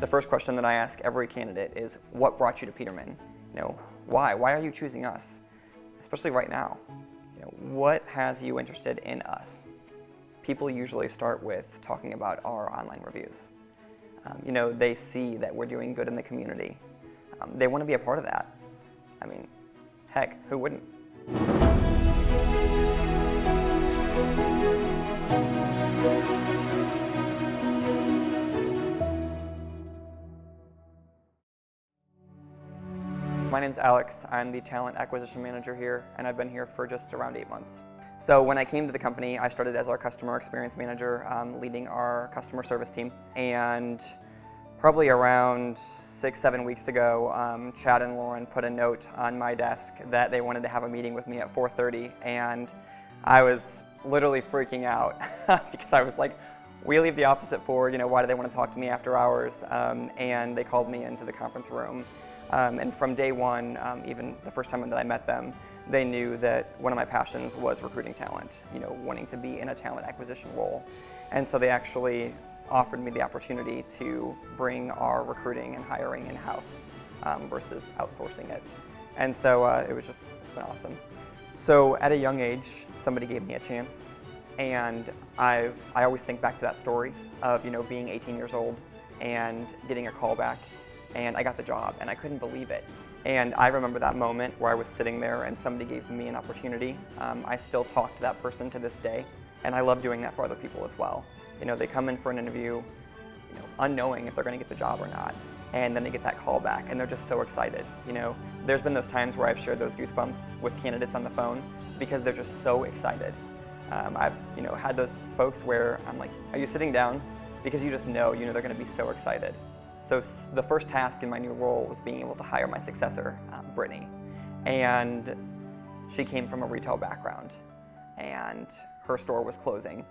The first question that I ask every candidate is, what brought you to Peterman? Why? Why are you choosing us? Especially right now. What has you interested in us? People usually start with talking about our online reviews. They see that we're doing good in the community. They want to be a part of that. I mean, heck, who wouldn't? My name's Alex. I'm the talent acquisition manager here, and I've been here for just around 8 months. So when I came to the company, I started as our customer experience manager, leading our customer service team. And probably around 6-7 weeks ago, Chad and Lauren put a note on my desk that they wanted to have a meeting with me at 4:30, and I was literally freaking out because I was like, we leave the office at 4, why do they want to talk to me after hours? And they called me into the conference room. And from day one, even the first time that I met them, they knew that one of my passions was recruiting talent, wanting to be in a talent acquisition role. And so they actually offered me the opportunity to bring our recruiting and hiring in-house versus outsourcing it. And so it's been awesome. So at a young age, somebody gave me a chance, and I always think back to that story of being 18 years old and getting a call back, and I got the job, and I couldn't believe it. And I remember that moment where I was sitting there and somebody gave me an opportunity. I still talk to that person to this day, and I love doing that for other people as well. They come in for an interview, unknowing if they're going to get the job or not, and then they get that call back, and they're just so excited. There's been those times where I've shared those goosebumps with candidates on the phone because they're just so excited. I've had those folks where I'm like, are you sitting down? Because you just know they're going to be so excited. So the first task in my new role was being able to hire my successor, Brittany. And she came from a retail background, and her store was closing.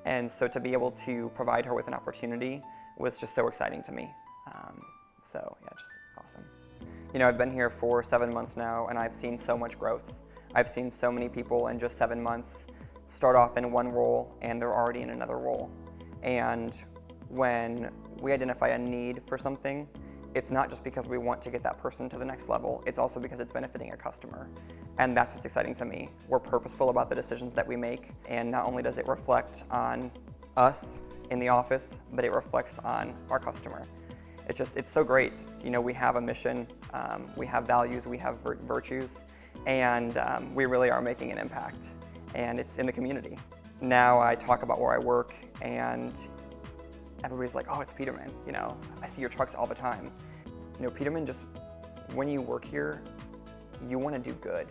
And so to be able to provide her with an opportunity was just so exciting to me. So yeah, just awesome. I've been here for 7 months now, and I've seen so much growth. I've seen so many people in just 7 months start off in one role, and they're already in another role. And when we identify a need for something, it's not just because we want to get that person to the next level, it's also because it's benefiting a customer. And that's what's exciting to me. We're purposeful about the decisions that we make, and not only does it reflect on us in the office, but it reflects on our customer. It's so great. We have a mission, we have values, we have virtues, and we really are making an impact. And it's in the community. Now I talk about where I work, and everybody's like, oh, it's Peterman. I see your trucks all the time. Peterman, just when you work here, you want to do good.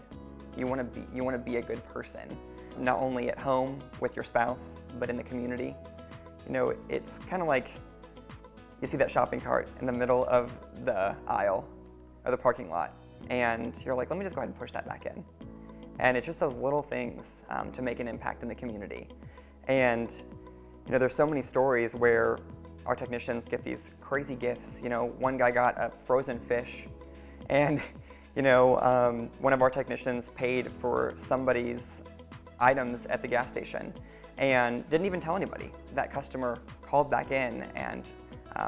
You want to be a good person, not only at home with your spouse, but in the community. It's kind of like you see that shopping cart in the middle of the aisle or the parking lot, and you're like, let me just go ahead and push that back in. And it's just those little things to make an impact in the community. And there's so many stories where our technicians get these crazy gifts. One guy got a frozen fish, and one of our technicians paid for somebody's items at the gas station and didn't even tell anybody. That customer called back in, and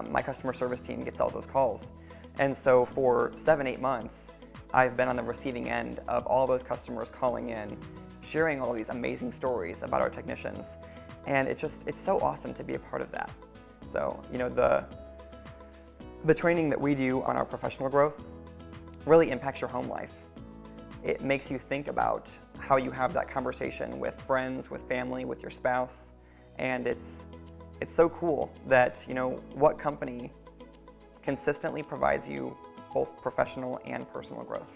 my customer service team gets all those calls. And so for 7-8 months, I've been on the receiving end of all those customers calling in, sharing all these amazing stories about our technicians. And it's so awesome to be a part of that. So, the training that we do on our professional growth really impacts your home life. It makes you think about how you have that conversation with friends, with family, with your spouse. And it's so cool that, what company consistently provides you both professional and personal growth.